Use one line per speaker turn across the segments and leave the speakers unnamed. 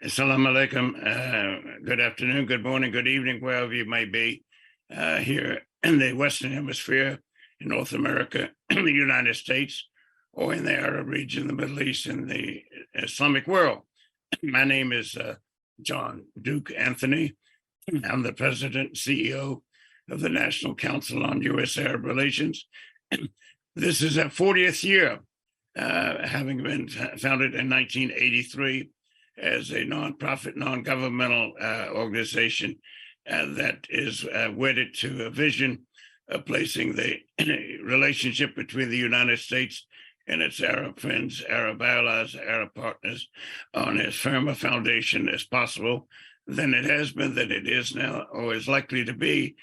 Assalamu alaikum. Good afternoon, good morning, good evening, wherever you may be here in the Western Hemisphere, in North America, in the United States, or in the Arab region, the Middle East, and the Islamic world. My name is John Duke Anthony. I'm the president and CEO of the National Council on U.S Arab Relations. This is our 40th year, having been founded in 1983 as a nonprofit, non-governmental organization that is wedded to a vision of placing the relationship between the United States and its Arab friends, Arab allies, Arab partners on as firm a foundation as possible than it has been, that it is now, or is likely to be,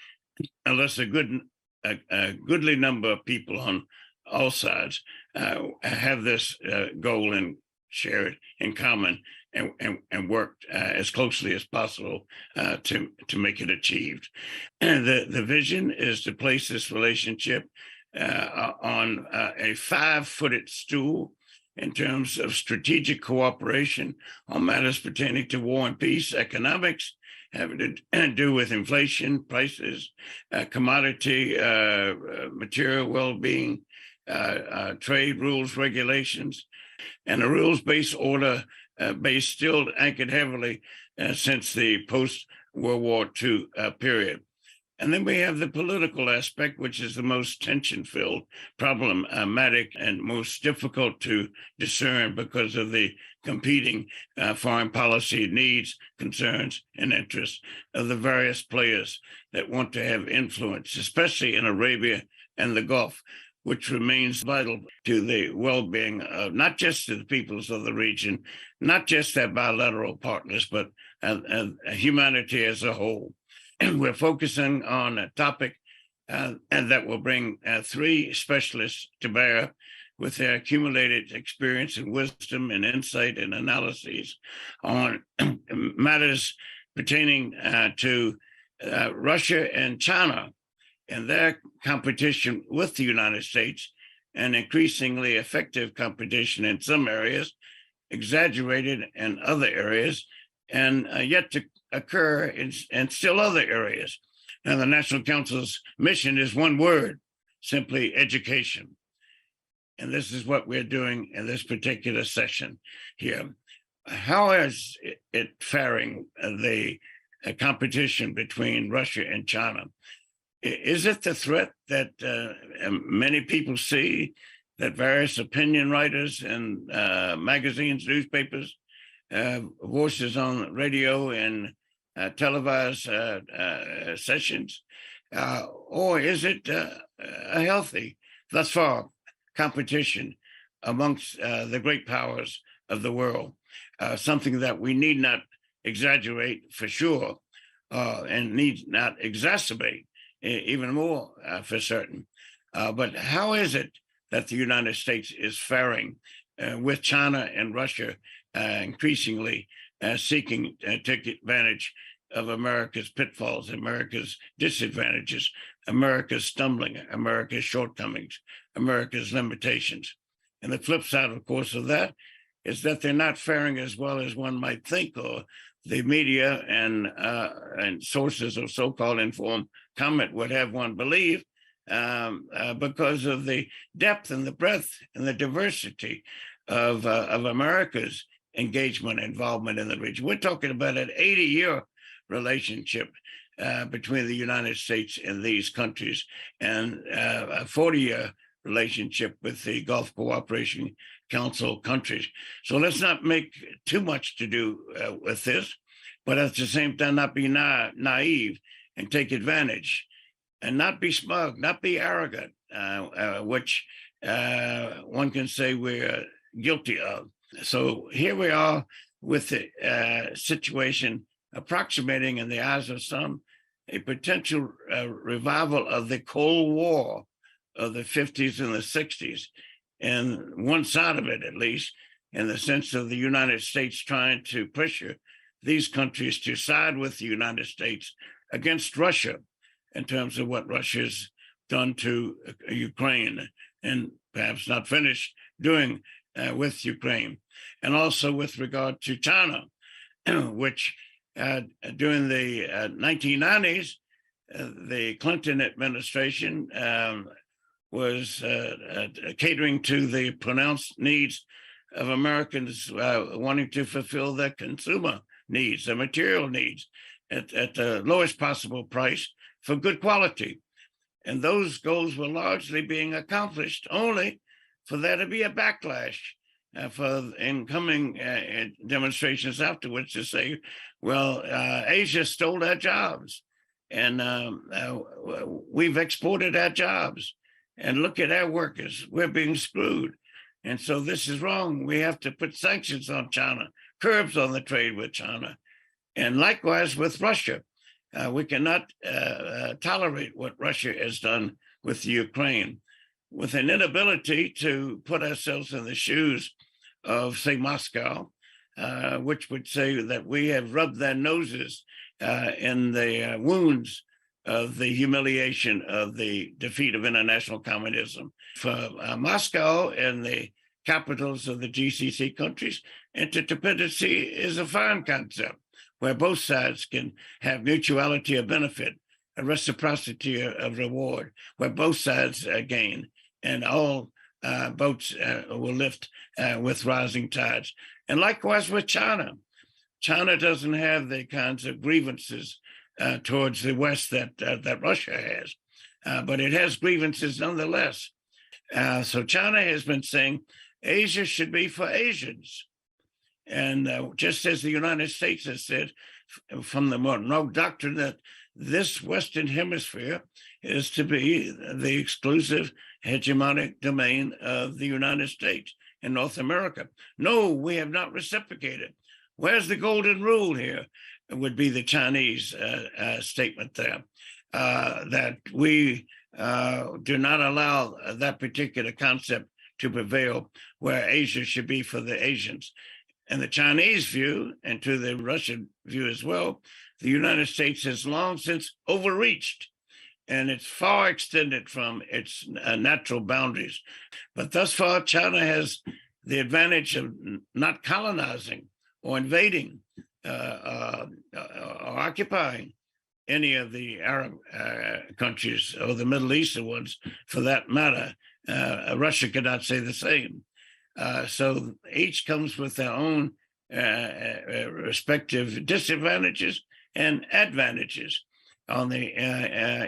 unless a goodly number of people on all sides have this goal and share it in common and worked as closely as possible to make it achieved. And the vision is to place this relationship on a 5-footed stool in terms of strategic cooperation on matters pertaining to war and peace, economics, having to do with inflation, prices, commodity, material well-being, trade rules, regulations, and a rules-based order base still anchored heavily since the post-World War II period. And then we have the political aspect, which is the most tension-filled, problematic, and most difficult to discern because of the competing foreign policy needs, concerns, and interests of the various players that want to have influence, especially in Arabia and the Gulf, which remains vital to the well-being of not just the peoples of the region, not just their bilateral partners, but humanity as a whole. And we're focusing on a topic and that will bring 3 specialists to bear with their accumulated experience and wisdom and insight and analyses on matters pertaining to Russia and China and their competition with the United States, and increasingly effective competition in some areas, exaggerated in other areas, and yet to occur in still other areas. And the National Council's mission is one word, simply education. And this is what we're doing in this particular session here. How is it faring, the competition between Russia and China? Is it the threat that many people see, that various opinion writers and magazines, newspapers, voices on radio and televised sessions, or is it a healthy, thus far, competition amongst the great powers of the world? Something that we need not exaggerate for sure, and need not exacerbate even more for certain. But how is it that the United States is faring with China and Russia increasingly seeking to take advantage of America's pitfalls, America's disadvantages, America's stumbling, America's shortcomings, America's limitations? And the flip side, of course, of that is that they're not faring as well as one might think, or the media and sources of so-called informed comment would have one believe, because of the depth and the breadth and the diversity of America's engagement, involvement in the region. We're talking about an 80-year relationship between the United States and these countries, and a 40-year relationship with the Gulf Cooperation Council countries. So let's not make too much to do with this, but at the same time, not be naive and take advantage, and not be smug, not be arrogant, which one can say we're guilty of. So here we are with the situation approximating, in the eyes of some, a potential revival of the Cold War of the 50s and the 60s, and one side of it, at least, in the sense of the United States trying to pressure these countries to side with the United States against Russia in terms of what Russia's done to Ukraine, and perhaps not finished doing with Ukraine, and also with regard to China which during the 1990s, the Clinton administration was catering to the pronounced needs of Americans wanting to fulfill their consumer needs, their material needs at the lowest possible price for good quality. And those goals were largely being accomplished only for there to be a backlash for incoming demonstrations afterwards to say, well, Asia stole our jobs and we've exported our jobs. And look at our workers, we're being screwed. And so this is wrong. We have to put sanctions on China, curbs on the trade with China. And likewise with Russia. We cannot tolerate what Russia has done with Ukraine, with an inability to put ourselves in the shoes of, say, Moscow, which would say that we have rubbed their noses in the wounds of the humiliation of the defeat of international communism. For Moscow and the capitals of the GCC countries, interdependency is a fine concept where both sides can have mutuality of benefit, a reciprocity of reward, where both sides gain, and all boats will lift with rising tides. And likewise with China. China doesn't have the kinds of grievances towards the West that Russia has, but it has grievances nonetheless. So China has been saying Asia should be for Asians. And just as the United States has said from the Monroe Doctrine that this Western Hemisphere is to be the exclusive hegemonic domain of the United States in North America. No, we have not reciprocated. Where's the golden rule here? It would be the Chinese statement there, that we do not allow that particular concept to prevail, where Asia should be for the Asians. And the Chinese view, and to the Russian view as well, the United States has long since overreached, and it's far extended from its natural boundaries. But thus far, China has the advantage of not colonizing or invading or occupying any of the Arab countries or the Middle Eastern ones, for that matter. Russia could not say the same. So each comes with their own respective disadvantages and advantages. On the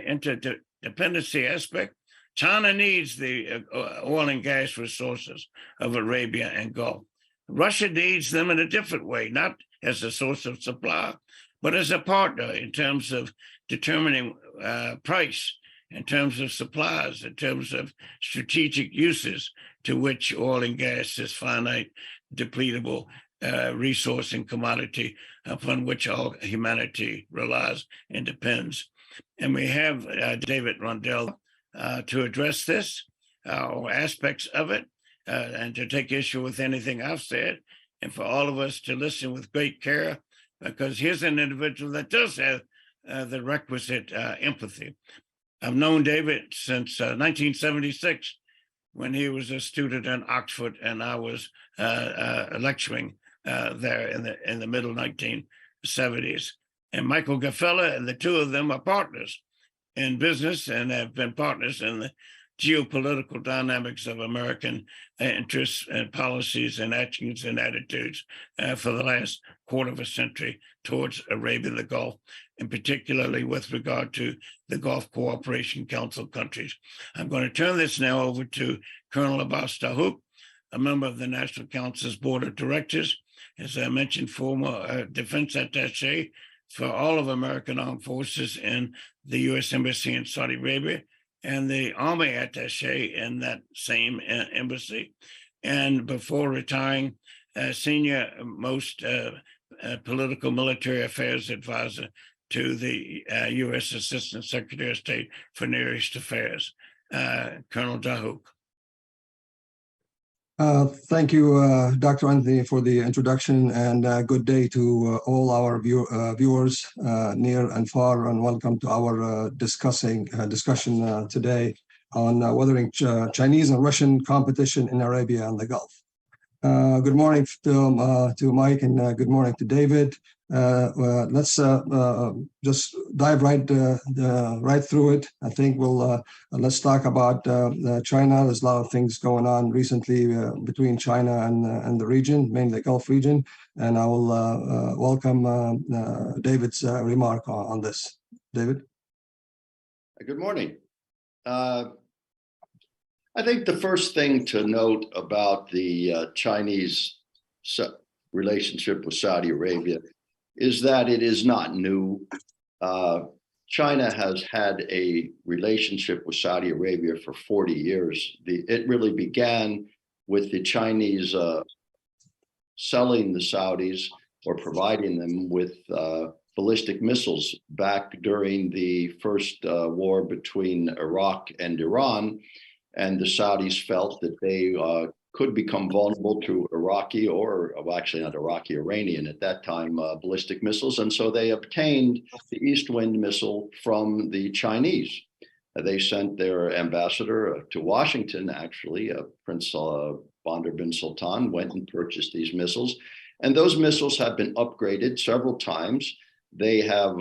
interdependency aspect, China needs the oil and gas resources of Arabia and Gulf. Russia needs them in a different way, not as a source of supply, but as a partner in terms of determining price, in terms of supplies, in terms of strategic uses to which oil and gas is finite, depletable resource and commodity upon which all humanity relies and depends. And we have David Rundell to address this, or aspects of it, and to take issue with anything I've said, and for all of us to listen with great care, because here's an individual that does have the requisite empathy. I've known David since 1976, when he was a student in Oxford, and I was lecturing there in the middle 1970s. And Michael Gfoeller and the two of them are partners in business and have been partners in the geopolitical dynamics of American interests and policies and actions and attitudes for the last quarter of a century towards Arabia and the Gulf, and particularly with regard to the Gulf Cooperation Council countries. I'm going to turn this now over to Colonel Abbas Dahouk, a member of the National Council's Board of Directors, as I mentioned, former defense attaché for all of American armed forces in the U.S. Embassy in Saudi Arabia, and the Army attaché in that same embassy. And before retiring, senior most political military affairs advisor to the U.S. Assistant Secretary of State for Near East Affairs, Colonel Dahouk.
Thank you, Dr. Anthony, for the introduction, and good day to all our viewers near and far, and welcome to our discussion today on weathering Chinese and Russian competition in Arabia and the Gulf. Good morning to Mike, and good morning to David. Let's just dive right through it. I think let's talk about China. There's a lot of things going on recently between China and the region, mainly the Gulf region, and I will welcome David's remark on this. David.
Good morning. I think the first thing to note about the Chinese relationship with Saudi Arabia is that it is not new. China has had a relationship with Saudi Arabia for 40 years. It really began with the Chinese selling the Saudis or providing them with ballistic missiles back during the first war between Iraq and Iran. And the Saudis felt that they could become vulnerable to Iraqi or, well, actually not Iraqi, Iranian at that time, ballistic missiles. And so they obtained the East Wind missile from the Chinese. They sent their ambassador to Washington, actually, Prince Bandar bin Sultan went and purchased these missiles. And those missiles have been upgraded several times. They have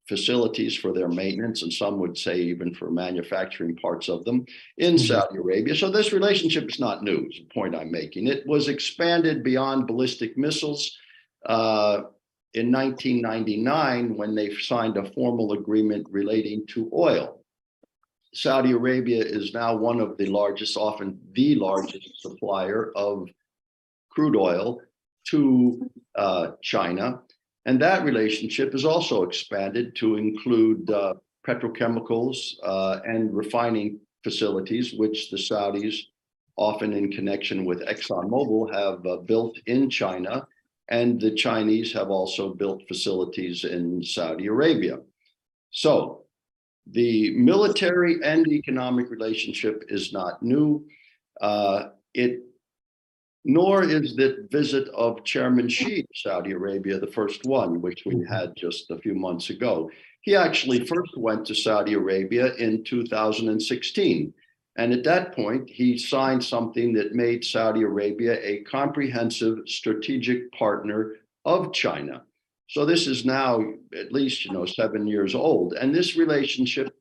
facilities for their maintenance, and some would say even for manufacturing parts of them in Saudi Arabia. So this relationship is not new, is the point I'm making. It was expanded beyond ballistic missiles in 1999 when they signed a formal agreement relating to oil. Saudi Arabia is now one of the largest, often the largest supplier of crude oil to China. And that relationship is also expanded to include petrochemicals and refining facilities, which the Saudis, often in connection with ExxonMobil, have built in China. And the Chinese have also built facilities in Saudi Arabia. So the military and economic relationship is not new. Nor is the visit of Chairman Xi to Saudi Arabia the first one, which we had just a few months ago. He actually first went to Saudi Arabia in 2016. And at that point, he signed something that made Saudi Arabia a comprehensive strategic partner of China. So this is now at least, 7 years old. And this relationship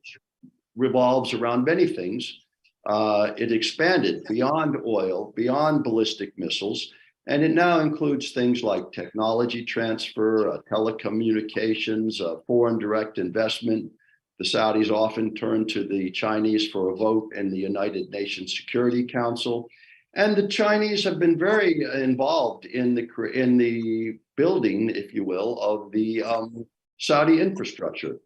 revolves around many things. It expanded beyond oil, beyond ballistic missiles, and it now includes things like technology transfer, telecommunications, foreign direct investment. The Saudis often turn to the Chinese for a vote in the United Nations Security Council. And the Chinese have been very involved in the building, if you will, of the Saudi infrastructure.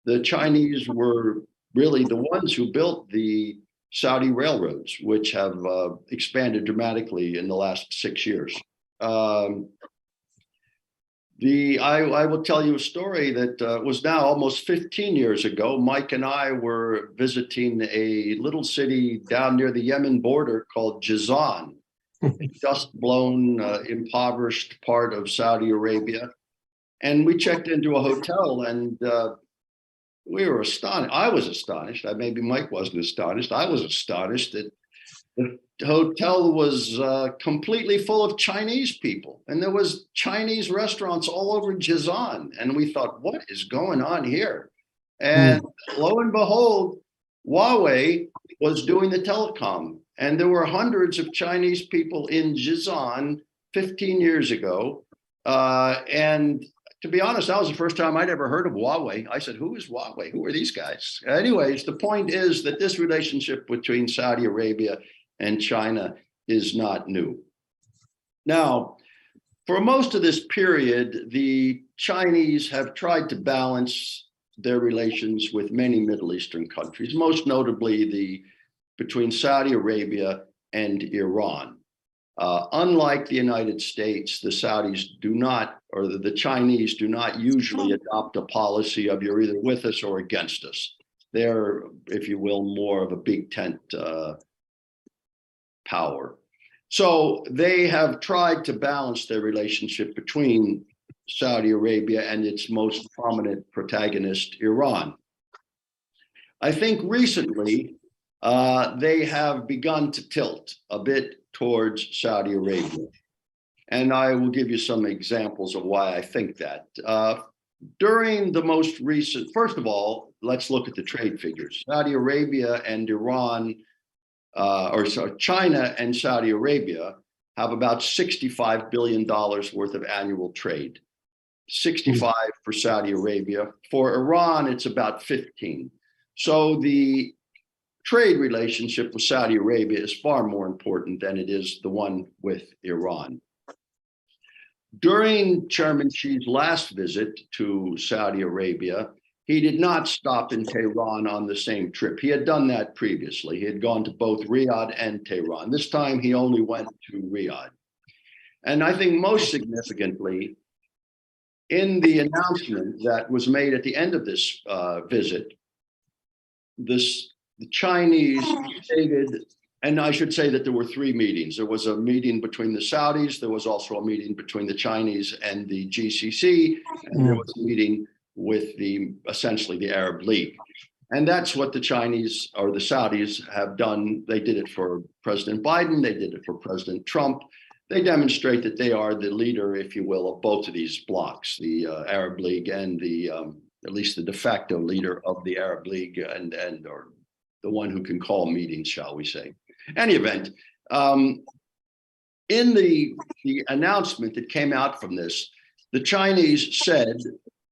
The Chinese were really the ones who built the Saudi railroads, which have expanded dramatically in the last 6 years. I will tell you a story that was now almost 15 years ago. Mike and I were visiting a little city down near the Yemen border called Jizan, a dust-blown, impoverished part of Saudi Arabia. And we checked into a hotel and we were astonished. I was astonished. Maybe Mike wasn't astonished. I was astonished that the hotel was completely full of Chinese people. And there was Chinese restaurants all over Jizan. And we thought, what is going on here? And lo and behold, Huawei was doing the telecom. And there were hundreds of Chinese people in Jizan 15 years ago. And to be honest, that was the first time I'd ever heard of Huawei. I said, who is Huawei? Who are these guys? Anyways, the point is that this relationship between Saudi Arabia and China is not new. Now, for most of this period, the Chinese have tried to balance their relations with many Middle Eastern countries, most notably between Saudi Arabia and Iran. Unlike the United States, the Saudis do not, or the Chinese do not usually adopt a policy of you're either with us or against us. They're, if you will, more of a big tent power. So they have tried to balance their relationship between Saudi Arabia and its most prominent protagonist, Iran. I think recently they have begun to tilt a bit towards Saudi Arabia. And I will give you some examples of why I think that. During the most recent, first of all, let's look at the trade figures. Saudi Arabia and Iran, China and Saudi Arabia have about $65 billion worth of annual trade. 65 for Saudi Arabia. For Iran, it's about 15. So the trade relationship with Saudi Arabia is far more important than it is the one with Iran. During Chairman Xi's last visit to Saudi Arabia, he did not stop in Tehran on the same trip. He had done that previously. He had gone to both Riyadh and Tehran. This time he only went to Riyadh. And I think most significantly, in the announcement that was made at the end of this visit, the Chinese stated, and I should say that there were three meetings. There was a meeting between the Saudis, there was also a meeting between the Chinese and the GCC, and there was a meeting with essentially the Arab League. And that's what the Chinese or the Saudis have done. They did it for President Biden, they did it for President Trump. They demonstrate that they are the leader, if you will, of both of these blocs, the Arab League and at least the de facto leader of the Arab League or the one who can call meetings, shall we say. Any event, in the announcement that came out from this, the Chinese said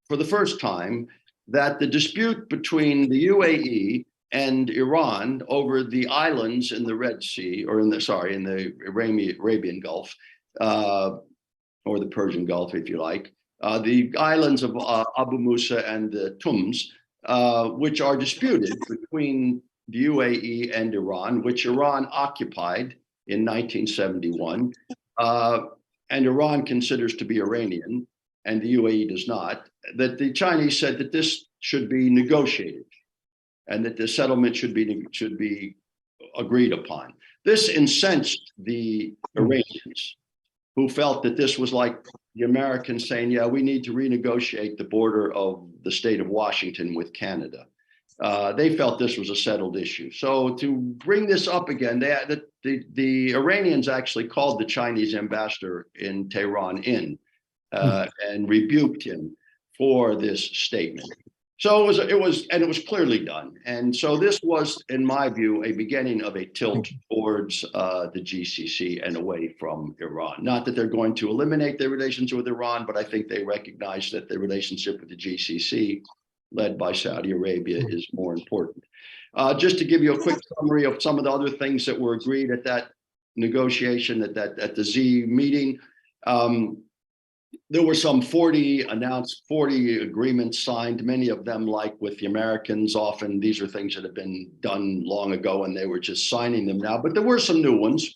for the first time that the dispute between the UAE and Iran over the islands in the Red Sea, or in the Arabian Gulf, or the Persian Gulf, if you like, the islands of Abu Musa and the Tums, which are disputed between the UAE and Iran, which Iran occupied in 1971, and Iran considers to be Iranian, and the UAE does not, that the Chinese said that this should be negotiated and that the settlement should be agreed upon. This incensed the Iranians, who felt that this was like the Americans saying, yeah, we need to renegotiate the border of the state of Washington with Canada. They felt this was a settled issue. So to bring this up again, the Iranians actually called the Chinese ambassador in Tehran and rebuked him for this statement. So it was clearly done. And so this was, in my view, a beginning of a tilt towards the GCC and away from Iran. Not that they're going to eliminate their relations with Iran, but I think they recognize that the relationship with the GCC, led by Saudi Arabia, is more important. Just to give you a quick summary of some of the other things that were agreed at that negotiation, at the Z meeting. There were some 40 agreements signed, many of them, like with the Americans, often these are things that have been done long ago and they were just signing them now, but there were some new ones.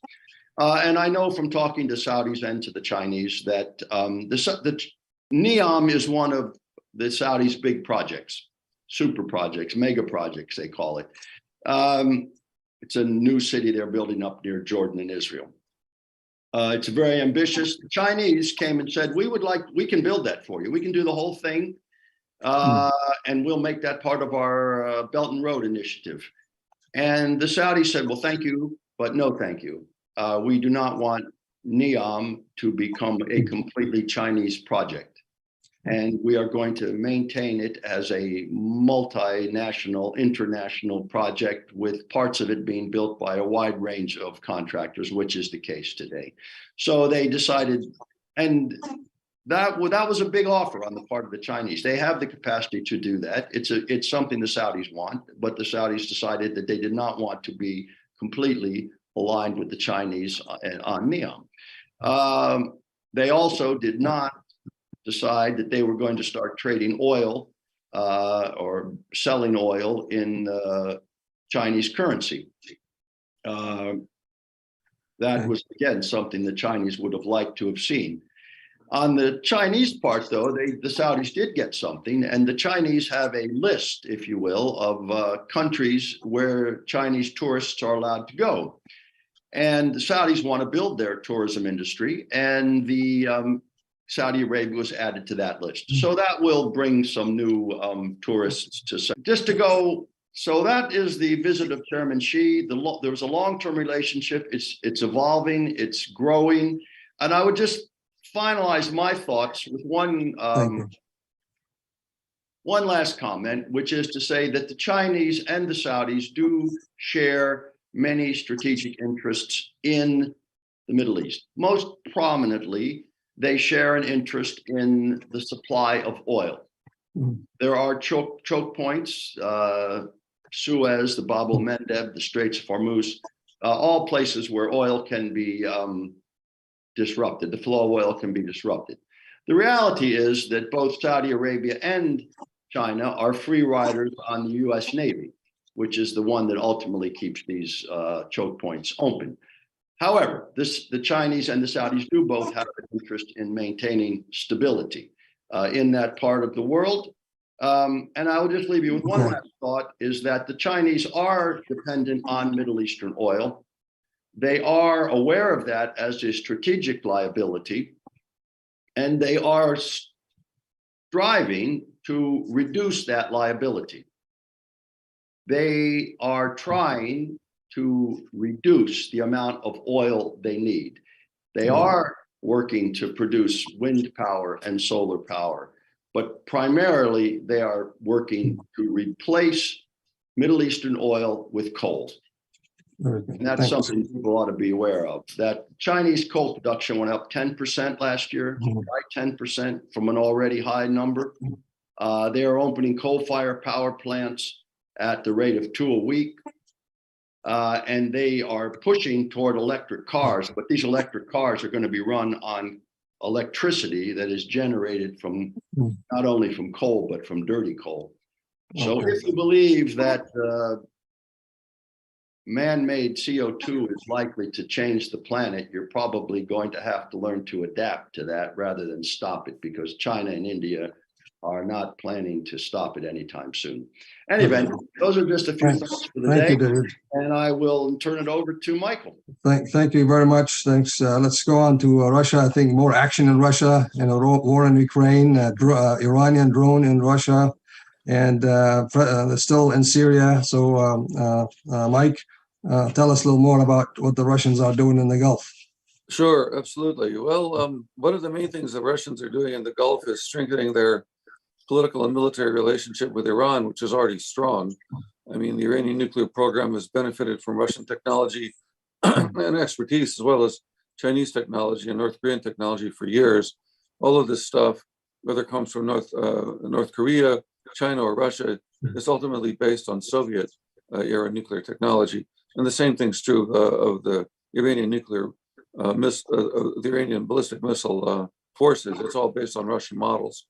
And I know from talking to Saudis and to the Chinese that the NEOM is one of the Saudis' big projects, super projects, mega projects, they call it. It's a new city they're building up near Jordan and Israel. It's very ambitious. The Chinese came and said, we can build that for you. We can do the whole thing, and we'll make that part of our Belt and Road initiative. And the Saudis said, well, thank you, but no thank you. We do not want NEOM to become a completely Chinese project. And we are going to maintain it as a multinational, international project, with parts of it being built by a wide range of contractors, which is the case today. So they decided, and that was a big offer on the part of the Chinese. They have the capacity to do that. It's something the Saudis want, but the Saudis decided that they did not want to be completely aligned with the Chinese on NEOM. They also did not decide that they were going to start trading oil or selling oil in Chinese currency. That was, again, something the Chinese would have liked to have seen. On the Chinese part, though, the Saudis did get something, and the Chinese have a list, if you will, of countries where Chinese tourists are allowed to go. And the Saudis want to build their tourism industry, and the Saudi Arabia was added to that list. So that will bring some new tourists to. Just to go So that is the visit of Chairman Xi. There was a long-term relationship. It's evolving, it's growing. And I would just finalize my thoughts with one last comment, which is to say that the Chinese and the Saudis do share many strategic interests in the Middle East. Most prominently, they share an interest in the supply of oil. There are choke points, Suez, the Bab el-Mandeb, the Straits of Hormuz, all places where oil can be disrupted. The flow of oil can be disrupted. The reality is that both Saudi Arabia and China are free riders on the U.S. Navy, which is the one that ultimately keeps these choke points open. However, the Chinese and the Saudis do both have an interest in maintaining stability in that part of the world. And I will just leave you with one last thought, is that the Chinese are dependent on Middle Eastern oil. They are aware of that as a strategic liability, and they are striving to reduce that liability. They are trying to reduce the amount of oil they need. They are working to produce wind power and solar power, but primarily they are working to replace Middle Eastern oil with coal. And that's something people ought to be aware of. That Chinese coal production went up 10% last year, right? 10% from an already high number. They are opening coal-fired power plants at the rate of 2 a week. And they are pushing toward electric cars, but these electric cars are going to be run on electricity that is generated from not only from coal, but from dirty coal. So if you believe that man-made CO2 is likely to change the planet, you're probably going to have to learn to adapt to that rather than stop it, because China and India are not planning to stop it anytime soon. Anyway, those are just a few thoughts for the day.
Thank you, David.
And I will turn it over to Michael.
Thank you very much. Thanks. Let's go on to Russia. I think more action in Russia, war in Ukraine, Iranian drone in Russia, and still in Syria. So, Mike, tell us a little more about what the Russians are doing in the Gulf.
Sure, absolutely. Well, one of the main things the Russians are doing in the Gulf is strengthening their political and military relationship with Iran, which is already strong. I mean, the Iranian nuclear program has benefited from Russian technology and expertise, as well as Chinese technology and North Korean technology for years. All of this stuff, whether it comes from North Korea, China, or Russia, is ultimately based on Soviet era nuclear technology. And the same thing's true of the Iranian nuclear the Iranian ballistic missile forces. It's all based on Russian models.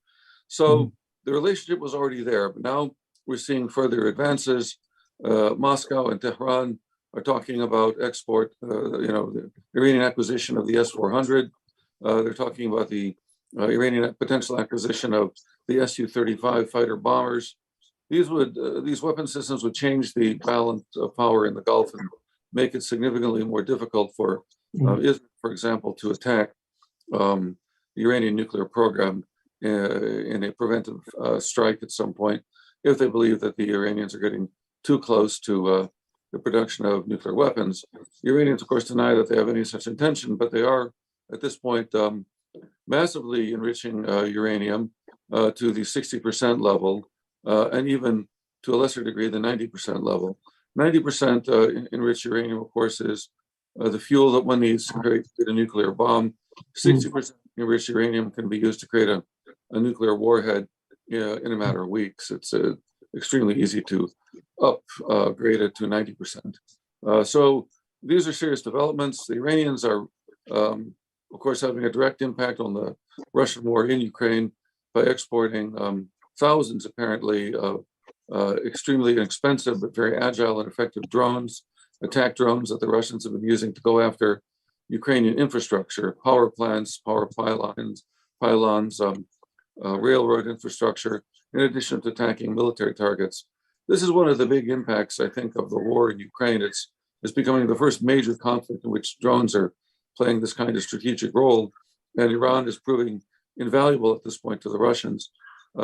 So the relationship was already there, but now we're seeing further advances. Moscow and Tehran are talking about export, the Iranian acquisition of the S-400. They're talking about the Iranian potential acquisition of the Su-35 fighter bombers. These weapon systems would change the balance of power in the Gulf and make it significantly more difficult for Israel, for example, to attack the Iranian nuclear program in a preventive strike at some point, if they believe that the Iranians are getting too close to the production of nuclear weapons. The Iranians, of course, deny that they have any such intention, but they are, at this point, massively enriching uranium to the 60% level, and even to a lesser degree, the 90% level. 90% enriched uranium, of course, is the fuel that one needs to create a nuclear bomb. 60% enriched uranium can be used to create a nuclear warhead in a matter of weeks. It's extremely easy to upgrade it to 90%. So these are serious developments. The Iranians are, of course, having a direct impact on the Russian war in Ukraine by exporting thousands, apparently, of extremely inexpensive but very agile and effective drones, attack drones that the Russians have been using to go after Ukrainian infrastructure, power plants, power pylons, railroad infrastructure, in addition to attacking military targets. This is one of the big impacts, I think, of the war in Ukraine. It's becoming the first major conflict in which drones are playing this kind of strategic role. And Iran is proving invaluable at this point to the Russians,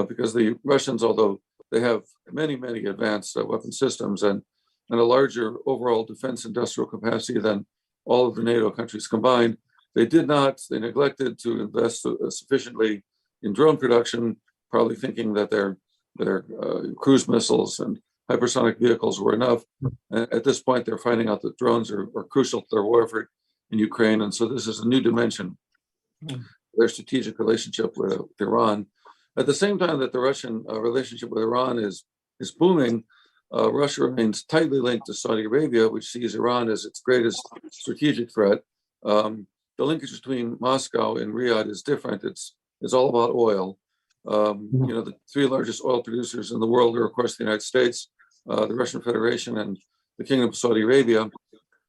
because the Russians, although they have many, many advanced weapon systems and a larger overall defense industrial capacity than all of the NATO countries combined. They neglected to invest sufficiently in drone production, probably thinking that their cruise missiles and hypersonic vehicles were enough. At this point, they're finding out that drones are crucial to their war effort in Ukraine. And so this is a new dimension, their strategic relationship with Iran. At the same time that the Russian relationship with Iran is booming, Russia remains tightly linked to Saudi Arabia, which sees Iran as its greatest strategic threat. The linkage between Moscow and Riyadh is different. It's all about oil. The three largest oil producers in the world are, of course, the United States, the Russian Federation, and the Kingdom of Saudi Arabia.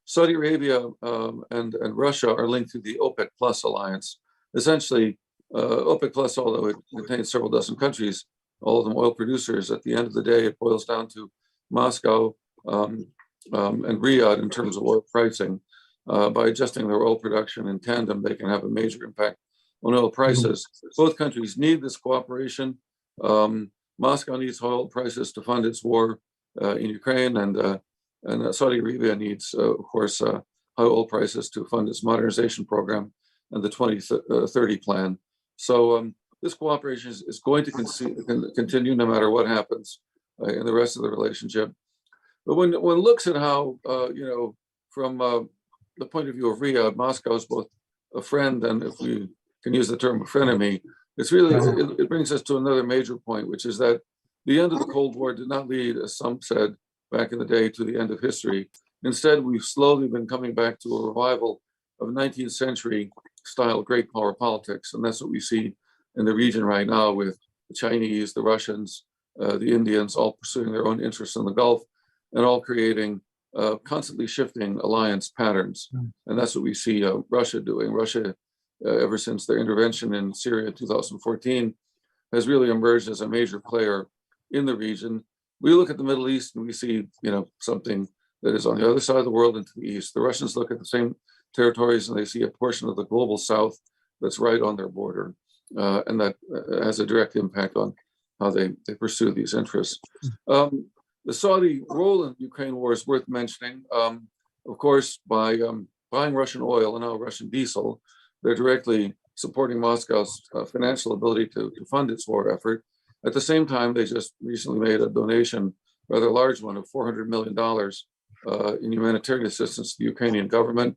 Saudi Arabia and Russia are linked through the OPEC Plus alliance. Essentially, OPEC Plus, although it contains several dozen countries, all of them oil producers, at the end of the day, it boils down to Moscow and Riyadh in terms of oil pricing. By adjusting their oil production in tandem, they can have a major impact on oil prices. Both countries need this cooperation. Moscow needs oil prices to fund its war in Ukraine, and Saudi Arabia needs, of course, high oil prices to fund its modernization program and the 2030 plan. So this cooperation is going to continue no matter what happens in the rest of the relationship. But when one looks at how, from the point of view of Riyadh, Moscow is both a friend and, if we can use the term, a frenemy. It's really, it brings us to another major point, which is that the end of the Cold War did not lead, as some said back in the day, to the end of history. Instead, we've slowly been coming back to a revival of 19th century style great power politics. And that's what we see in the region right now, with the Chinese, the Russians, the Indians, all pursuing their own interests in the Gulf and all creating constantly shifting alliance patterns. And that's what we see Russia doing. Russia, ever since their intervention in Syria in 2014, has really emerged as a major player in the region. We look at the Middle East and we see, something that is on the other side of the world and to the east. The Russians look at the same territories and they see a portion of the global south that's right on their border. And that has a direct impact on how they pursue these interests. The Saudi role in the Ukraine war is worth mentioning. Of course, by buying Russian oil and now Russian diesel, they're directly supporting Moscow's financial ability to fund its war effort. At the same time, they just recently made a donation, rather large one, of $400 million in humanitarian assistance to the Ukrainian government.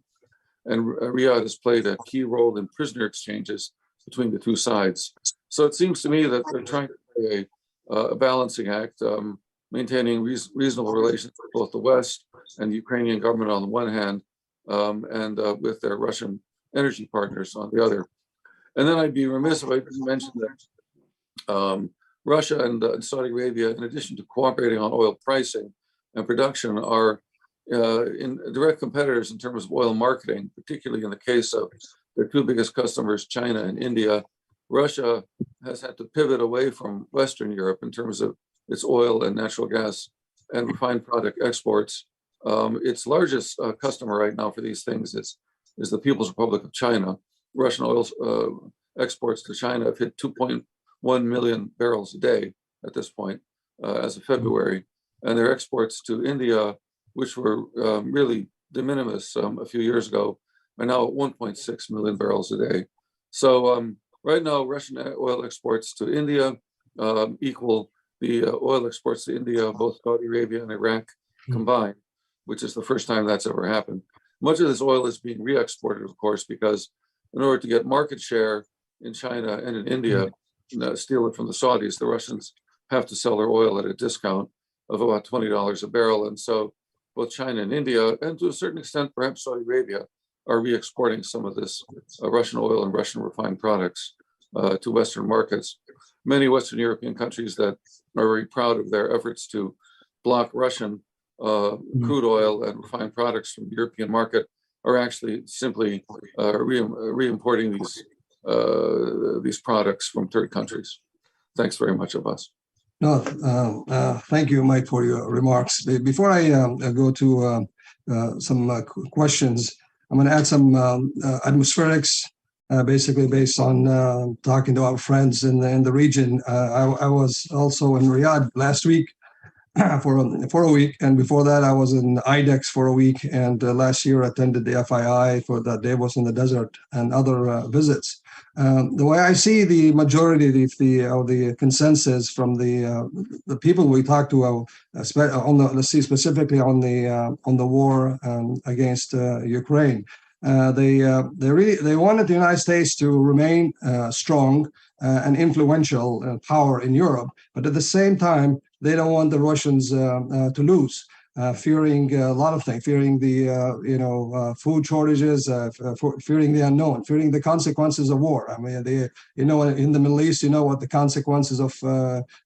And Riyadh has played a key role in prisoner exchanges between the two sides. So it seems to me that they're trying to play a balancing act, maintaining reasonable relations with both the West and the Ukrainian government on the one hand, and with their Russian energy partners on the other. And then I'd be remiss if I didn't mention that Russia and Saudi Arabia, in addition to cooperating on oil pricing and production, are in direct competitors in terms of oil marketing, particularly in the case of their two biggest customers, China and India. Russia has had to pivot away from Western Europe in terms of its oil and natural gas and refined product exports. Its largest customer right now for these things is the People's Republic of China. Russian oil exports to China have hit 2.1 million barrels a day at this point as of February. And their exports to India, which were really de minimis a few years ago, are now at 1.6 million barrels a day. So right now, Russian oil exports to India equal the oil exports to India, both Saudi Arabia and Iraq combined, which is the first time that's ever happened. Much of this oil is being re-exported, of course, because in order to get market share in China and in India, steal it from the Saudis, the Russians have to sell their oil at a discount of about $20 a barrel. And so both China and India, and to a certain extent, perhaps Saudi Arabia, are re-exporting some of this Russian oil and Russian refined products to Western markets. Many Western European countries that are very proud of their efforts to block Russian crude oil and refined products from the European market are actually simply re-importing these products from third countries. Thanks very much, Abbas.
No, thank you, Mike, for your remarks. Before I go to some questions, I'm going to add some atmospherics basically based on talking to our friends in the region. I was also in Riyadh last week for a week, and before that I was in IDEX for a week, and last year attended the FII for the Davos in the Desert and other visits. The way I see the majority of the consensus from the people we talk to, let's see specifically on the war against Ukraine, they wanted the United States to remain strong and influential power in Europe, but at the same time they don't want the Russians to lose. Fearing a lot of things, fearing the food shortages, fearing the unknown, fearing the consequences of war. I mean, in the Middle East, what the consequences of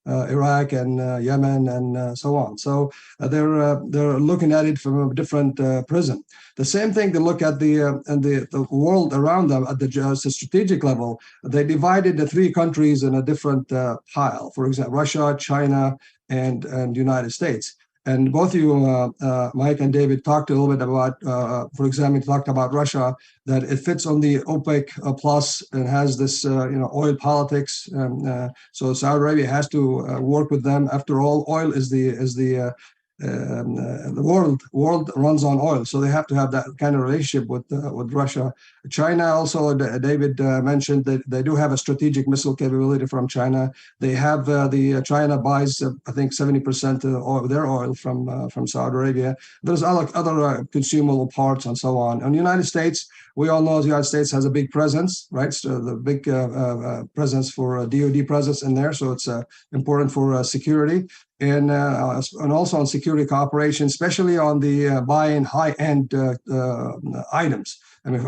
Iraq and Yemen and so on. So they're looking at it from a different prism. The same thing they look at the world around them at the strategic level. They divided the three countries in a different pile. For example, Russia, China, and United States. And both you, Mike and David, talked a little bit about, for example, talked about Russia, that it fits on the OPEC plus and has this, oil politics. So Saudi Arabia has to work with them. After all, oil is the world runs on oil, so they have to have that kind of relationship with Russia. China also, David mentioned that they do have a strategic missile capability from China. They have China buys I think 70% of their oil from Saudi Arabia. There's other consumable parts and so on. And the United States, we all know the United States has a big presence, right? So the big presence for DoD presence in there, so it's important for security. And also on security cooperation, especially on the buying high-end items. I mean,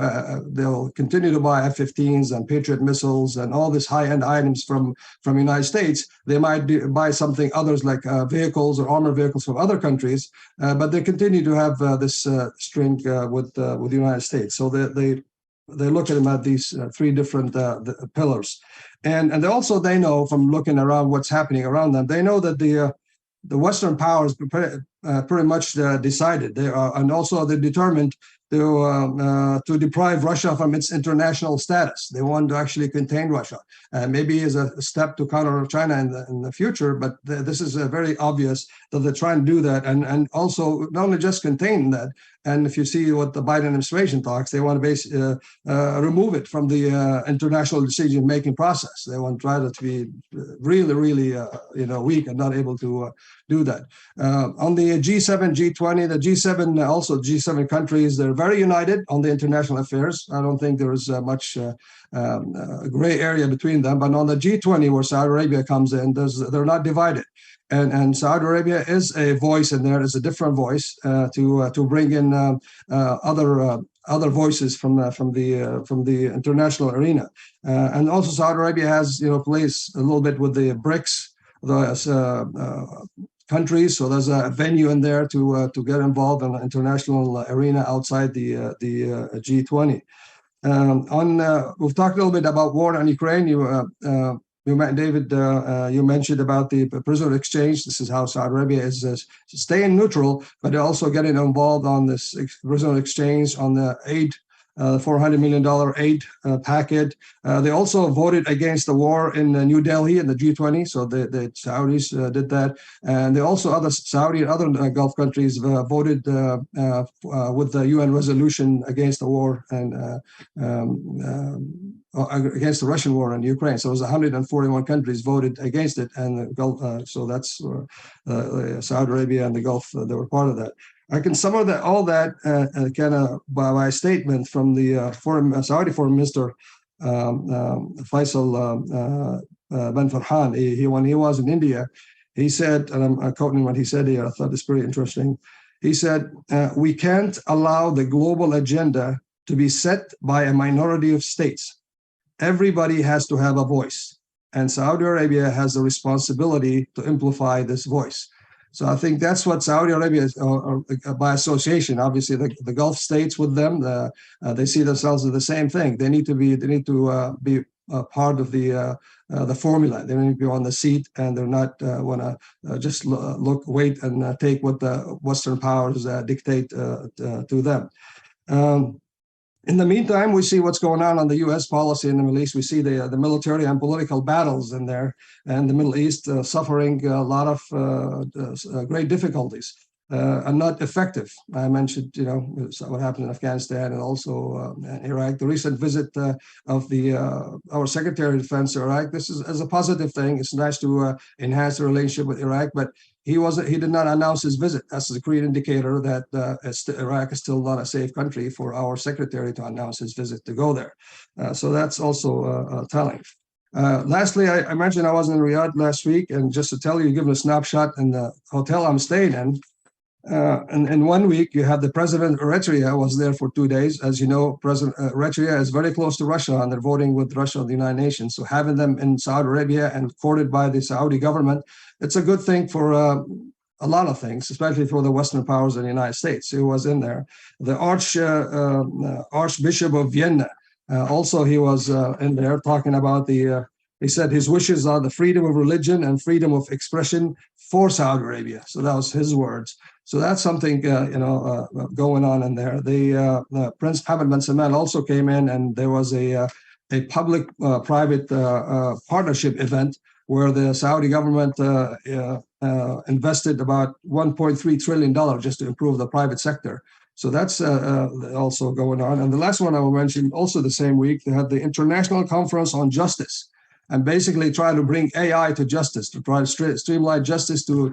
they'll continue to buy F-15s and Patriot missiles and all these high-end items from the United States. They might buy something others like vehicles or armored vehicles from other countries, but they continue to have this strength with the United States. So they look at them at these three different pillars. And they know from looking around what's happening around them, they know that the Western powers pretty much decided. They are, and also they're determined to deprive Russia from its international status. They want to actually contain Russia, maybe as a step to counter China in the future. But this is very obvious that they're trying to do that, and also not only just contain that. And if you see what the Biden administration talks, they want to remove it from the international decision-making process. They want to try to be really, really, weak and not able to do that. On the G7, G20, the G7, also G7 countries, they're very united on the international affairs. I don't think there is much gray area between them. But on the G20, where Saudi Arabia comes in, they're not divided. And Saudi Arabia is a voice in there. It's a different voice to bring in other voices from the international arena. And also Saudi Arabia has plays a little bit with the BRICS, countries. So there's a venue in there to get involved in the international arena outside the G20. We've talked a little bit about war in Ukraine. David, you mentioned about the prisoner exchange. This is how Saudi Arabia is staying neutral, but also getting involved on this prisoner exchange, on the aid, $400 million aid packet. They also voted against the war in New Delhi in the G20, so the Saudis did that. And they also, Saudi and other Gulf countries voted with the UN resolution against the war and against the Russian war in Ukraine. So it was 141 countries voted against it, and the Gulf, so that's Saudi Arabia and the Gulf, they were part of that. I can sum up all that kind of by a statement from the Saudi Foreign Minister Faisal bin Farhan. When he was in India, he said, and I'm quoting what he said here, I thought it's pretty interesting. He said, "We can't allow the global agenda to be set by a minority of states. Everybody has to have a voice, and Saudi Arabia has a responsibility to amplify this voice." So I think that's what Saudi Arabia is, by association. Obviously, the Gulf states with them, they see themselves as the same thing. They need to be part of the formula. They need to be on the seat, and they're not want to just wait and take what the Western powers dictate to them. In the meantime, we see what's going on the U.S. policy in the Middle East. We see the military and political battles in there, and the Middle East suffering a lot of great difficulties and not effective. I mentioned, what happened in Afghanistan and also Iraq. The recent visit of our Secretary of Defense to Iraq. This is a positive thing. It's nice to enhance the relationship with Iraq, but he did not announce his visit. That's a great indicator that Iraq is still not a safe country for our secretary to announce his visit to go there. So that's also telling. Lastly, I mentioned I was in Riyadh last week, and just to tell you, give a snapshot in the hotel I'm staying in. In 1 week, you have the president of Eritrea was there for 2 days. As you know, President Eritrea is very close to Russia, and they're voting with Russia and the United Nations. So having them in Saudi Arabia and courted by the Saudi government, it's a good thing for a lot of things, especially for the Western powers in the United States. He was in there. The Archbishop of Vienna, also he was in there talking about he said his wishes are the freedom of religion and freedom of expression for Saudi Arabia. So that was his words. So that's something going on in there. The Prince Mohammed bin Salman also came in, and there was a public-private partnership event where the Saudi government invested about $1.3 trillion just to improve the private sector. So that's also going on. And the last one I will mention, also the same week, they had the International Conference on Justice, and basically try to bring AI to justice, to try to streamline justice to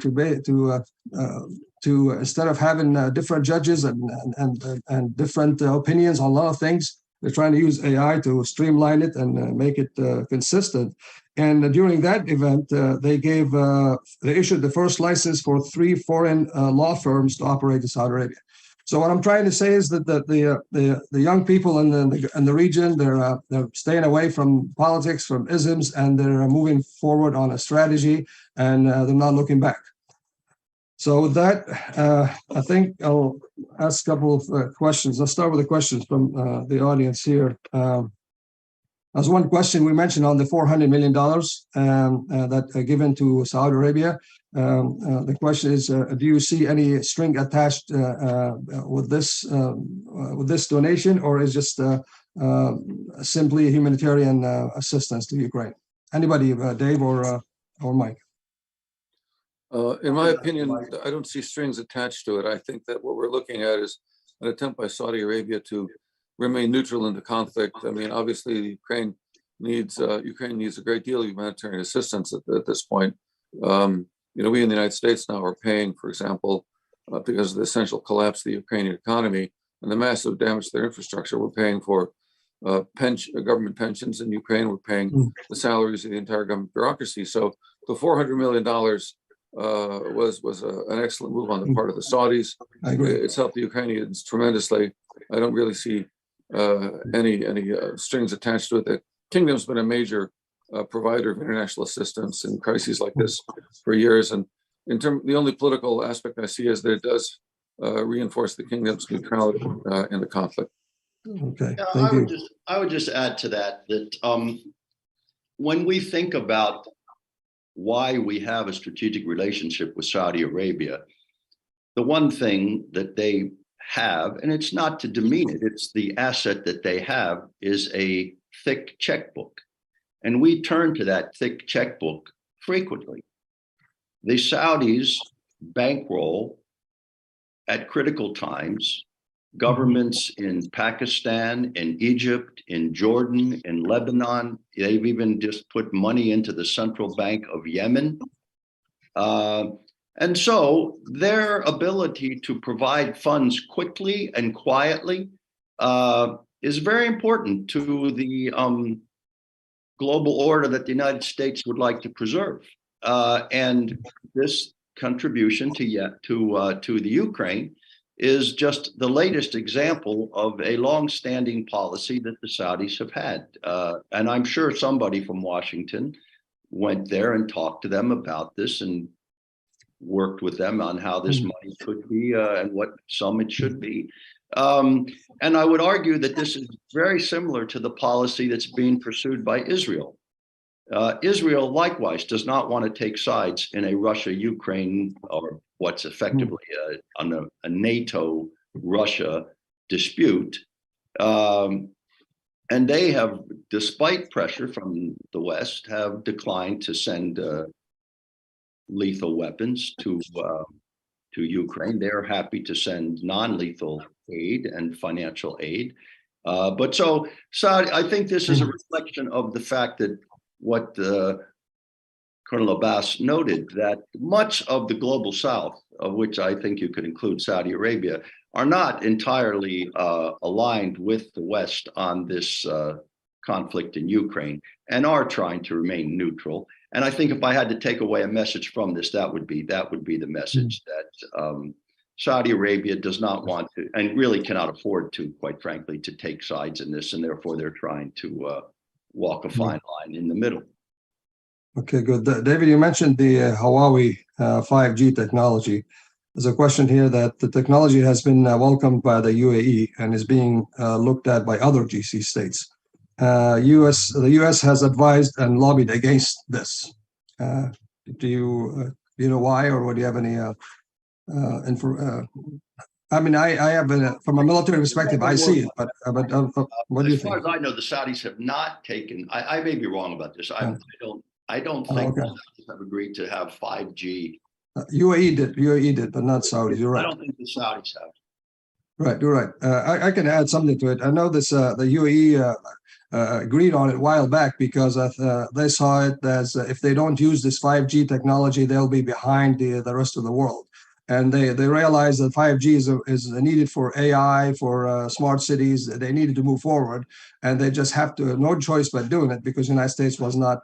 instead of having different judges and different opinions on a lot of things, they're trying to use AI to streamline it and make it consistent. And during that event, they issued the first license for 3 foreign law firms to operate in Saudi Arabia. So what I'm trying to say is that the young people in the region, they're staying away from politics, from isms, and they're moving forward on a strategy, and they're not looking back. So with that, I think I'll ask a couple of questions. I'll start with the questions from the audience here. As one question we mentioned on the $400 million that are given to Saudi Arabia. The question is, do you see any string attached with this donation, or is just simply humanitarian assistance to Ukraine? Anybody, Dave or Mike?
In my opinion, I don't see strings attached to it. I think that what we're looking at is an attempt by Saudi Arabia to remain neutral in the conflict. I mean, obviously, Ukraine needs a great deal of humanitarian assistance at this point. We in the United States now are paying, for example, because of the essential collapse of the Ukrainian economy and the massive damage to their infrastructure. We're paying for government pensions in Ukraine. We're paying the salaries of the entire government bureaucracy. So the $400 million was an excellent move on the part of the Saudis.
I agree.
It's helped the Ukrainians tremendously. I don't really see any strings attached to it. The kingdom's been a major provider of international assistance in crises like this for years. And the only political aspect I see is that it does reinforce the kingdom's neutrality in the conflict.
Okay,
Yeah,
thank you.
I would just add to that when we think about why we have a strategic relationship with Saudi Arabia, the one thing that they have, and it's not to demean it, it's the asset that they have, is a thick checkbook. And we turn to that thick checkbook frequently. The Saudis bankroll at critical times governments in Pakistan, in Egypt, in Jordan, in Lebanon. They've even just put money into the central bank of Yemen. And so their ability to provide funds quickly and quietly is very important to the global order that the United States would like to preserve. And this contribution to the Ukraine is just the latest example of a long-standing policy that the Saudis have had. And I'm sure somebody from Washington went there and talked to them about this and worked with them on how this money could be and what sum it should be. And I would argue that this is very similar to the policy that's being pursued by Israel. Israel likewise does not want to take sides in a Russia-Ukraine or what's effectively a NATO-Russia dispute. And they have, despite pressure from the West, have declined to send lethal weapons to Ukraine. They're happy to send non-lethal aid and financial aid. But so Saudi, I think this is a reflection of the fact that what Colonel Abbas noted, that much of the global South, of which I think you could include Saudi Arabia, are not entirely aligned with the West on this conflict in Ukraine and are trying to remain neutral. And I think if I had to take away a message from this, that would be the message that Saudi Arabia does not want to, and really cannot afford to, quite frankly, to take sides in this, and therefore they're trying to walk a fine line in the middle.
Okay, good. David, you mentioned the Huawei 5G technology. There's a question here that the technology has been welcomed by the UAE and is being looked at by other GCC states. The U.S. has advised and lobbied against this. Do you know why, or do you have any info? I mean, I have from a military perspective, I see it, but what do you think?
As far as I know, the Saudis have not taken. I may be wrong about this. I don't think the Saudis have agreed to have 5G.
UAE did, but not Saudis. You're right.
I don't think the Saudis have.
Right, you're right. I can add something to it. I know this. The UAE agreed on it a while back because they saw it as if they don't use this 5G technology, they'll be behind the rest of the world. And they realized that 5G is needed for AI, for smart cities. They needed to move forward, and they just have to no choice but doing it because the United States was not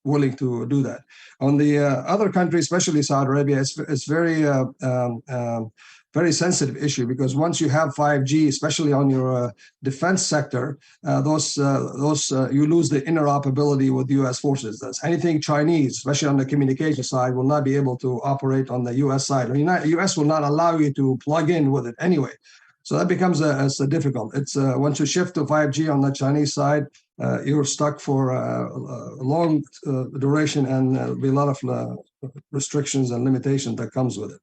willing to do that. On the other countries, especially Saudi Arabia, it's very sensitive issue because once you have 5G, especially on your defense sector, you lose the interoperability with U.S. forces. That's anything Chinese, especially on the communication side, will not be able to operate on the U.S. side. The U.S. will not allow you to plug in with it anyway. So that becomes difficult. It's once you shift to 5G on the Chinese side, you're stuck for a long duration, and there'll be a lot of restrictions and limitations that comes with it.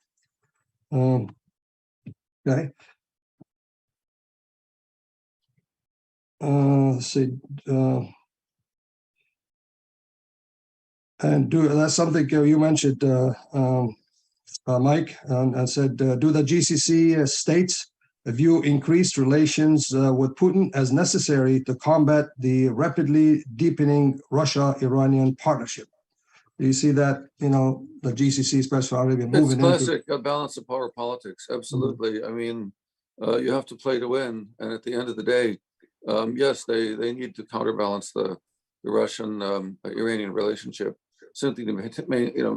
Okay. Let's see. That's something you mentioned, Mike, and said, do the GCC states view increased relations with Putin as necessary to combat the rapidly deepening Russia-Iranian partnership? Do you see that, the GCC, especially Arabia, moving into...
It's classic balance of power politics, absolutely. I mean, you have to play to win, and at the end of the day, yes, they need to counterbalance the Russian-Iranian relationship. Simply,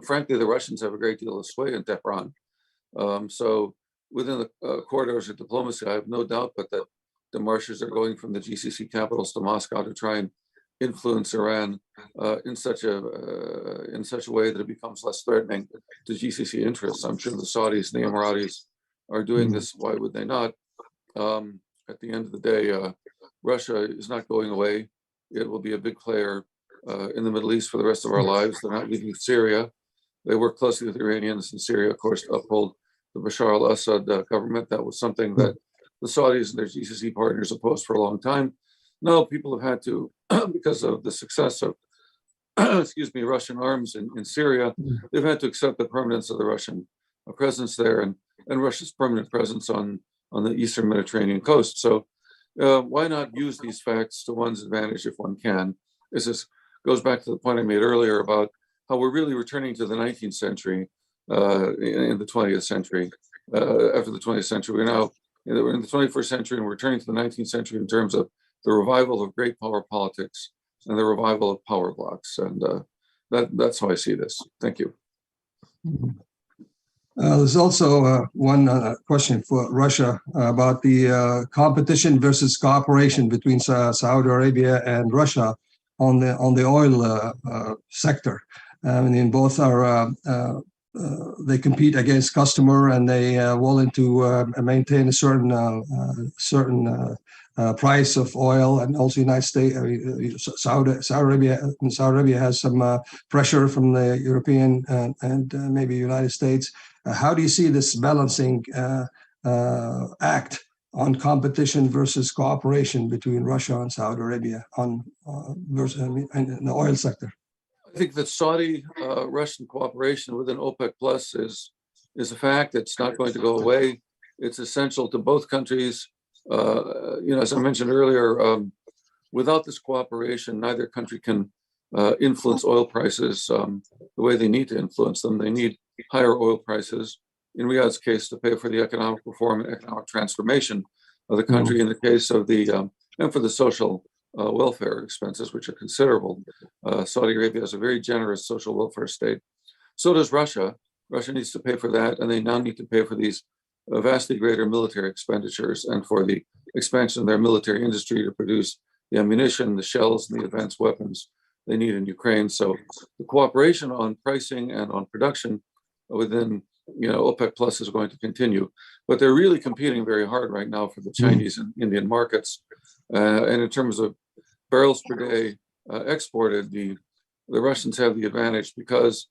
frankly, the Russians have a great deal of sway in Tehran. So within the corridors of diplomacy, I have no doubt but that the marshals are going from the GCC capitals to Moscow to try and influence Iran in such a way that it becomes less threatening to GCC interests. I'm sure the Saudis and the Emiratis are doing this. Why would they not? At the end of the day, Russia is not going away. It will be a big player in the Middle East for the rest of our lives. They're not leaving Syria. They work closely with the Iranians in Syria, of course, to uphold the Bashar al-Assad government. That was something that the Saudis and their GCC partners opposed for a long time. No, people have had to, because of the success of, Russian arms in Syria, they've had to accept the permanence of the Russian presence there and Russia's permanent presence on the Eastern Mediterranean coast. So why not use these facts to one's advantage if one can? This goes back to the point I made earlier about how we're really returning to the 19th century in the 20th century. After the 20th century, we're in the 21st century and we're returning to the 19th century in terms of the revival of great power politics and the revival of power blocks. And that's how I see this. Thank you.
There's also one question for Russia about the competition versus cooperation between Saudi Arabia and Russia on the oil sector. I mean, both are they compete against customer, and they willing to maintain a certain price of oil, and also United States, Saudi Arabia has some pressure from the European and maybe United States. How do you see this balancing act on competition versus cooperation between Russia and Saudi Arabia on in the oil sector?
I think that Saudi-Russian cooperation within OPEC Plus is a fact. It's not going to go away. It's essential to both countries. As I mentioned earlier, without this cooperation, neither country can influence oil prices the way they need to influence them. They need higher oil prices, in Riyadh's case, to pay for the economic reform and economic transformation of the country, in the case of and for the social welfare expenses, which are considerable. Saudi Arabia has a very generous social welfare state. So does Russia. Russia needs to pay for that, and they now need to pay for these vastly greater military expenditures and for the expansion of their military industry to produce the ammunition, the shells, and the advanced weapons they need in Ukraine. So the cooperation on pricing and on production within OPEC Plus is going to continue, but they're really competing very hard right now for the Chinese and Indian markets. And in terms of barrels per day exported, the Russians have the advantage because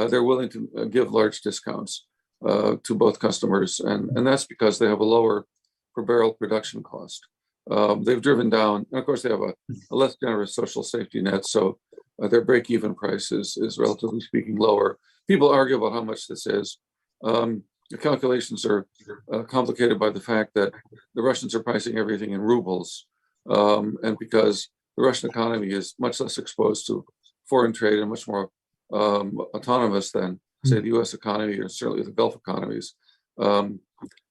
they're willing to give large discounts to both customers, and that's because they have a lower per barrel production cost. They've driven down, and of course they have a less generous social safety net, so their break-even price is relatively speaking lower. People argue about how much this is. The calculations are complicated by the fact that the Russians are pricing everything in rubles, and because the Russian economy is much less exposed to foreign trade and much more autonomous than, say, the U.S. economy or certainly the Gulf economies. The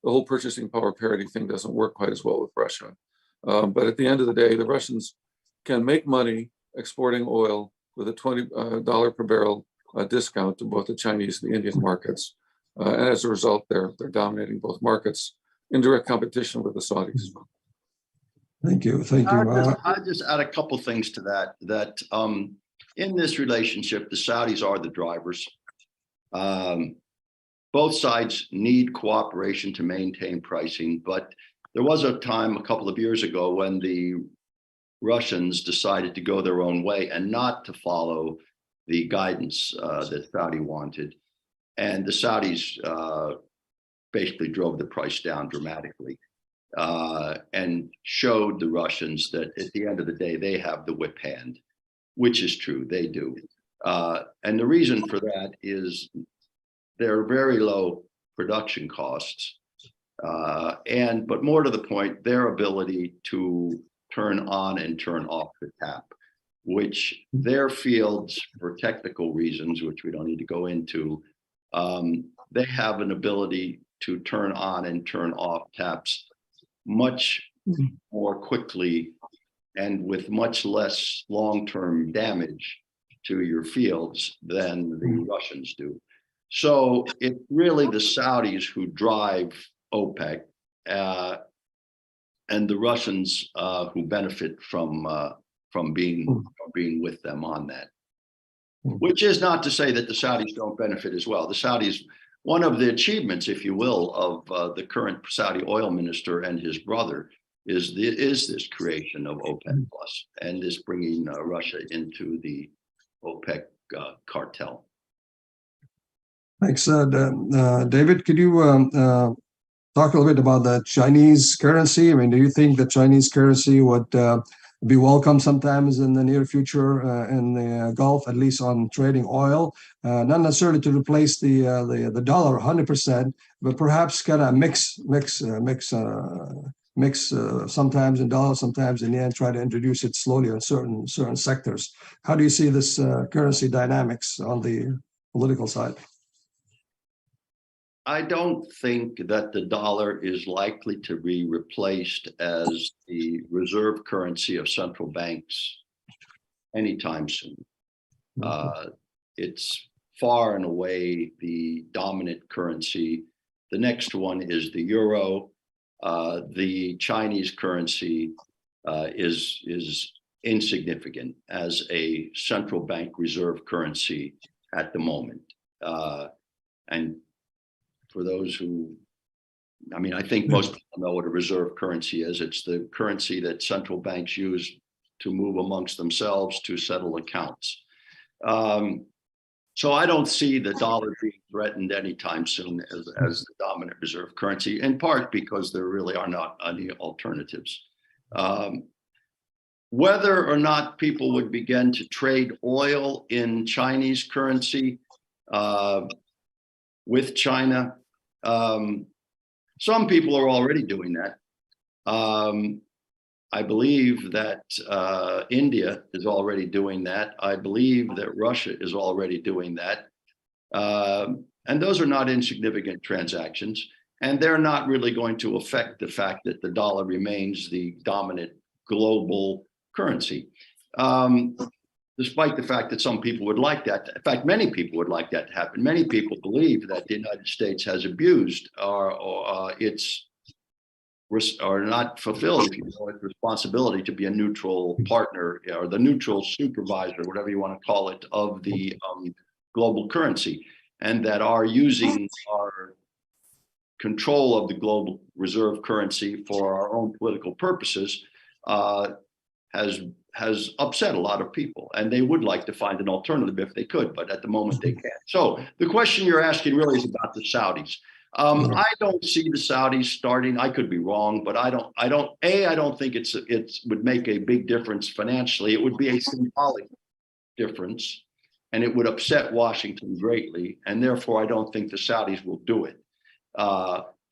whole purchasing power parity thing doesn't work quite as well with Russia. But at the end of the day, the Russians can make money exporting oil with a $20 per barrel discount to both the Chinese and the Indian markets. And as a result, they're dominating both markets in direct competition with the Saudis.
Thank you. Thank you.
I'll just add a couple things to that. In this relationship, the Saudis are the drivers. Both sides need cooperation to maintain pricing, but there was a time a couple of years ago when the Russians decided to go their own way and not to follow the guidance that Saudi wanted. And the Saudis basically drove the price down dramatically and showed the Russians that at the end of the day, they have the whip hand, which is true, they do. And the reason for that is their very low production costs. But more to the point, their ability to turn on and turn off the tap, which their fields, for technical reasons, which we don't need to go into, they have an ability to turn on and turn off taps much more quickly and with much less long-term damage to your fields than the Russians do. So it's really the Saudis who drive OPEC and the Russians who benefit from being with them on that. Which is not to say that the Saudis don't benefit as well. The Saudis, one of the achievements, if you will, of the current Saudi oil minister and his brother is this creation of OPEC Plus and this bringing Russia into the OPEC cartel.
Thanks, David. Could you talk a little bit about the Chinese currency? I mean, do you think the Chinese currency would be welcome sometimes in the near future in the Gulf, at least on trading oil, not necessarily to replace the dollar 100%, but perhaps kind of mix sometimes in dollars, sometimes in yen, try to introduce it slowly on certain sectors. How do you see this currency dynamics on the political side?
I don't think that the dollar is likely to be replaced as the reserve currency of central banks anytime soon. It's far and away the dominant currency. The next one is the euro. The Chinese currency is insignificant as a central bank reserve currency at the moment. And for those who, I think most people know what a reserve currency is. It's the currency that central banks use to move amongst themselves to settle accounts. So I don't see the dollar being threatened anytime soon as the dominant reserve currency, in part because there really are not any alternatives. Whether or not people would begin to trade oil in Chinese currency with China, some people are already doing that. I believe that India is already doing that. I believe that Russia is already doing that. And those are not insignificant transactions. And they're not really going to affect the fact that the dollar remains the dominant global currency. Despite the fact that some people would like that. In fact, many people would like that to happen. Many people believe that the United States has abused or not fulfilled, if you will, its responsibility to be a neutral partner or the neutral supervisor, whatever you want to call it, of the global currency, and that our using our control of the global reserve currency for our own political purposes has upset a lot of people, and they would like to find an alternative if they could, but at the moment they can't. So the question you're asking really is about the Saudis. I don't see the Saudis starting. I could be wrong, but I don't think it would make a big difference financially. It would be a symbolic difference, and it would upset Washington greatly, and therefore I don't think the Saudis will do it.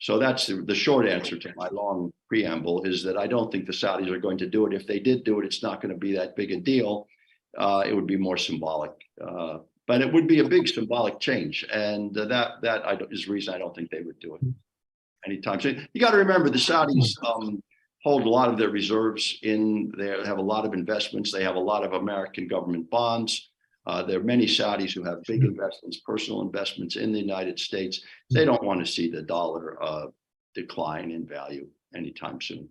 So that's the short answer to my long preamble, is that I don't think the Saudis are going to do it. If they did do it, it's not going to be that big a deal. It would be more symbolic. But it would be a big symbolic change, and that is the reason I don't think they would do it anytime soon. You got to remember, the Saudis hold a lot of their reserves they have a lot of investments. They have a lot of American government bonds. There are many Saudis who have big investments, personal investments in the United States. They don't want to see the dollar decline in value anytime soon.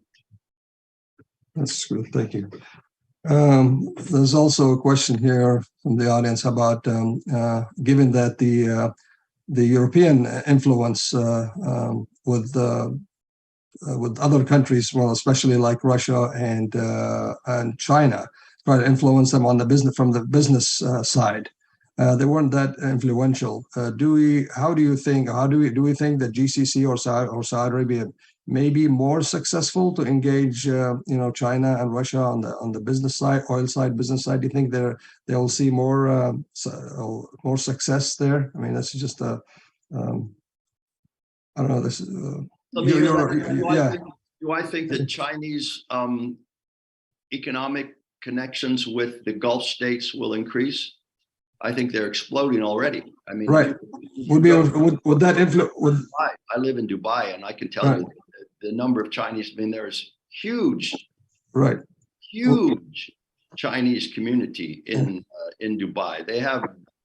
That's good. Thank you. There's also a question here from the audience about given that the European influence with other countries, well, especially like Russia and China, try to influence them on the business from the business side. They weren't that influential. Do we think that GCC or Saudi Arabia may be more successful to engage, China and Russia on the business side, oil side, business side? Do you think they'll see more success there? I mean, that's just I don't know. This
Do I think that Chinese economic connections with the Gulf states will increase? I think they're exploding already. I mean,
right. Would that influence?
I live in Dubai, and I can tell you the number of Chinese. I mean, there is huge, huge Chinese community in Dubai. They have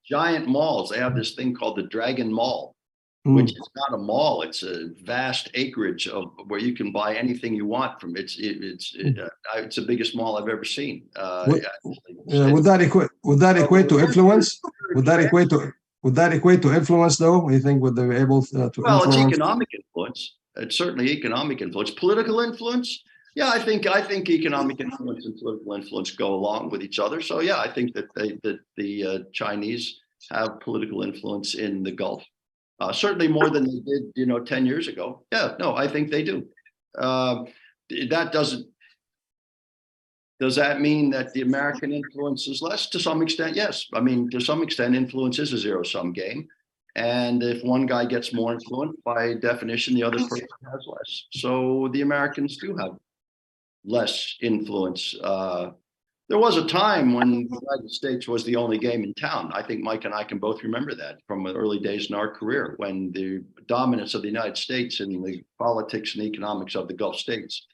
giant malls. They have this thing called the Dragon Mall, which is not a mall. It's a vast acreage of where you can buy anything you want from. It's the biggest mall I've ever seen.
Would that equate to influence? Would that equate to influence, though? You think would they be able to?
Well, it's economic influence. It's certainly economic influence. Political influence. Yeah, I think economic influence and political influence go along with each other. So yeah, I think that the Chinese have political influence in the Gulf. Certainly more than they did, 10 years ago. Yeah, no, I think they do. Does that mean that the American influence is less? To some extent, yes. I mean, to some extent, influence is a zero-sum game. And if one guy gets more influence, by definition, the other person has less. So the Americans do have less influence. There was a time when the United States was the only game in town. I think Mike and I can both remember that from the early days in our career, when the dominance of the United States in the politics and economics of the Gulf states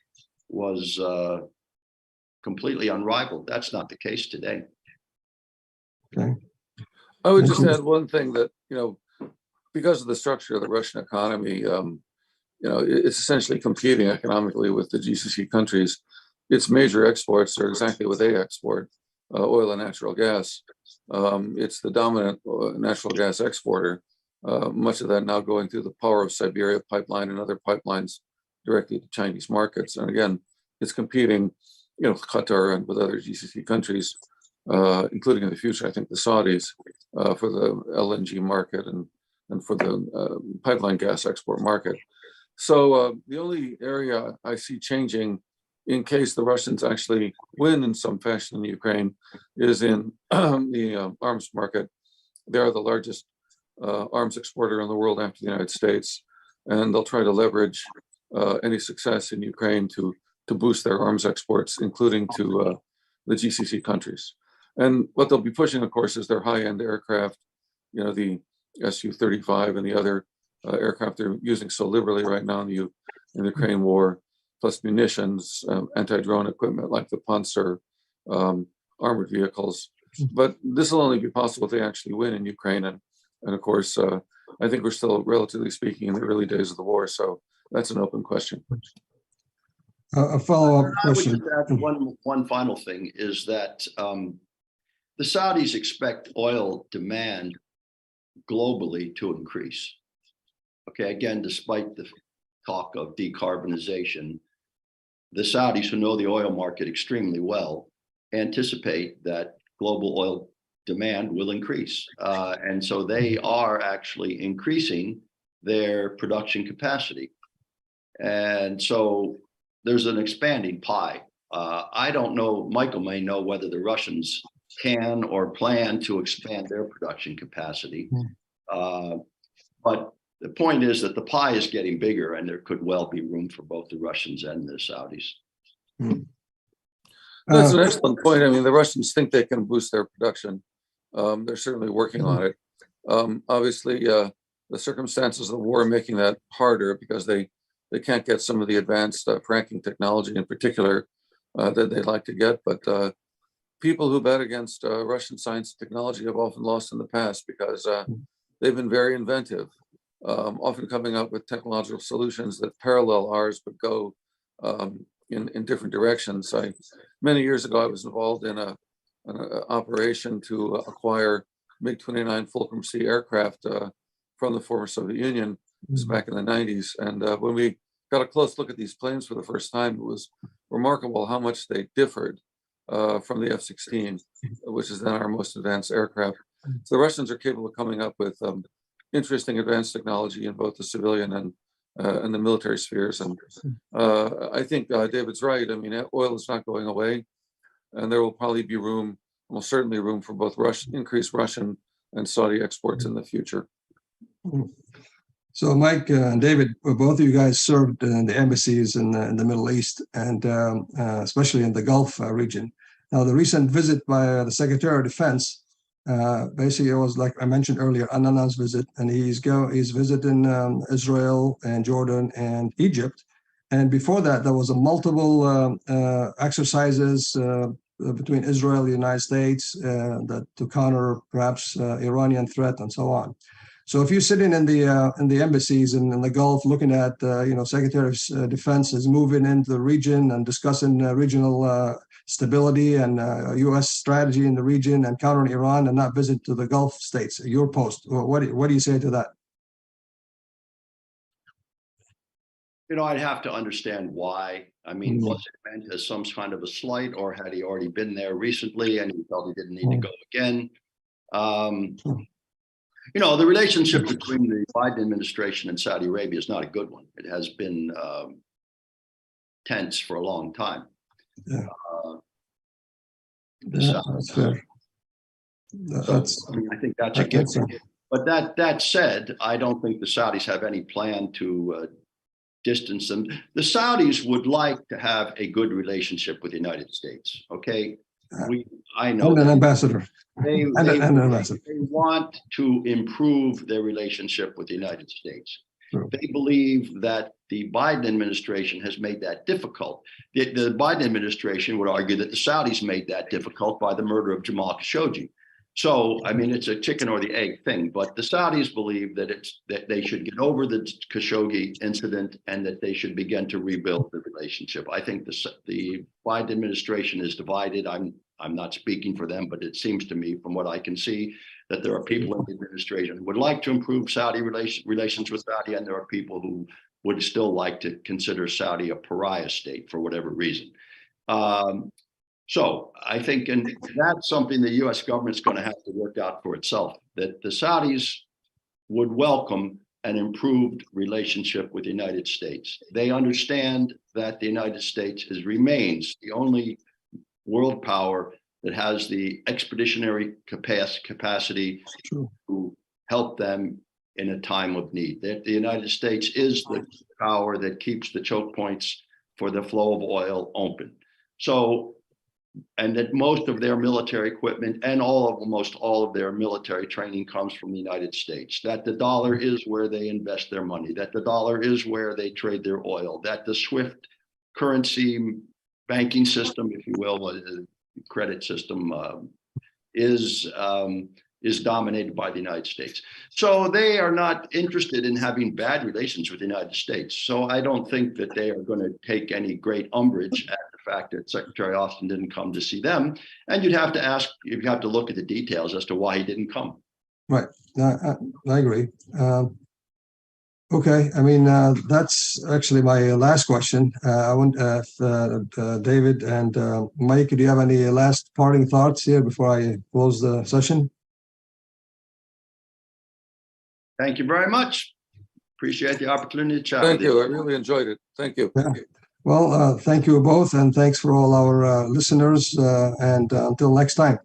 was completely unrivaled. That's not the case today.
Okay.
I would just add one thing that, because of the structure of the Russian economy, it's essentially competing economically with the GCC countries. Its major exports are exactly what they export, oil and natural gas. It's the dominant natural gas exporter, much of that now going through the Power of Siberia pipeline and other pipelines directly to Chinese markets. And again, it's competing, with Qatar and with other GCC countries including in the future, I think the Saudis for the LNG market and for the pipeline gas export market. So the only area I see changing in case the Russians actually win in some fashion in Ukraine is in the arms market. They are the largest arms exporter in the world after the United States, and they'll try to leverage any success in Ukraine to boost their arms exports, including to the GCC countries. And what they'll be pushing, of course, is their high-end aircraft, the Su-35 and the other aircraft they're using so liberally right now in the Ukraine war, plus munitions, anti-drone equipment like the Panzer, armored vehicles. But this will only be possible if they actually win in Ukraine. And of course, I think we're still, relatively speaking, in the early days of the war. So that's an open question.
A follow-up
I would
question.
just add one final thing is that the Saudis expect oil demand globally to increase. Okay, again, despite the talk of decarbonization, the Saudis, who know the oil market extremely well, anticipate that global oil demand will increase. And so they are actually increasing their production capacity. And so there's an expanding pie. I don't know, Michael may know whether the Russians can or plan to expand their production capacity. But the point is that the pie is getting bigger and there could well be room for both the Russians and the Saudis.
That's an excellent point. I mean, the Russians think they can boost their production. They're certainly working on it. Obviously, the circumstances of the war are making that harder because they can't get some of the advanced fracking technology in particular that they'd like to get. But people who bet against Russian science and technology have often lost in the past because they've been very inventive, often coming up with technological solutions that parallel ours but go in different directions. Many years ago, I was involved in an operation to acquire MiG-29 Fulcrum C aircraft from the former Soviet Union. It was back in the 90s. And when we got a close look at these planes for the first time, it was remarkable how much they differed from the F-16, which is then our most advanced aircraft. So the Russians are capable of coming up with interesting advanced technology in both the civilian and the military spheres. And I think David's right. I mean, oil is not going away, and there will probably be room, almost certainly room for both increased Russian and Saudi exports in the future.
So Mike and David, both of you guys served in the embassies in the Middle East and especially in the Gulf region. Now, the recent visit by the Secretary of Defense, basically it was, like I mentioned earlier, unannounced visit, and he's visiting Israel and Jordan and Egypt. And before that, there was a multiple exercises between Israel and the United States that to counter perhaps Iranian threat and so on. So if you're sitting in the embassies in the Gulf, looking at Secretary of Defense is moving into the region and discussing regional stability and U.S. strategy in the region and countering Iran and not visit to the Gulf states, your post. What do you say to that?
I'd have to understand why. I mean, was it meant as some kind of a slight, or had he already been there recently and he felt he didn't need to go again? The relationship between the Biden administration and Saudi Arabia is not a good one. It has been tense for a long time.
Yeah. That's fair.
I think that's a given. But that said, I don't think the Saudis have any plan to distance them. The Saudis would like to have a good relationship with the United States. Okay, I know
and an ambassador.
They
ambassador.
They want to improve their relationship with the United States.
True.
They believe that the Biden administration has made that difficult. The Biden administration would argue that the Saudis made that difficult by the murder of Jamal Khashoggi. So, I mean, it's a chicken or the egg thing, but the Saudis believe that they should get over the Khashoggi incident and that they should begin to rebuild the relationship. I think the Biden administration is divided. I'm not speaking for them, but it seems to me, from what I can see, that there are people in the administration who would like to improve Saudi relations with Saudi, and there are people who would still like to consider Saudi a pariah state for whatever reason. So I think, and that's something the U.S. government's going to have to work out for itself, that the Saudis would welcome an improved relationship with the United States. They understand that the United States remains the only world power that has the expeditionary capacity to help them in a time of need. That the United States is the power that keeps the choke points for the flow of oil open. So, and that most of their military equipment and almost all of their military training comes from the United States, that the dollar is where they invest their money, that the dollar is where they trade their oil, that the SWIFT currency banking system, if you will, credit system is dominated by the United States. So they are not interested in having bad relations with the United States. So I don't think that they are going to take any great umbrage at the fact that Secretary Austin didn't come to see them. And you'd have to ask, you have to look at the details as to why he didn't come.
Right. I agree. Okay. I mean, that's actually my last question. I want David and Mike, do you have any last parting thoughts here before I close the session?
Thank you very much. Appreciate the opportunity to chat.
Thank you. I really enjoyed it. Thank you.
Yeah. Well, thank you both, and thanks for all our listeners. And until next time,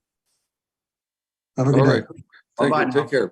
have a good day.
Thank
Bye-bye
you.
now.
Take care.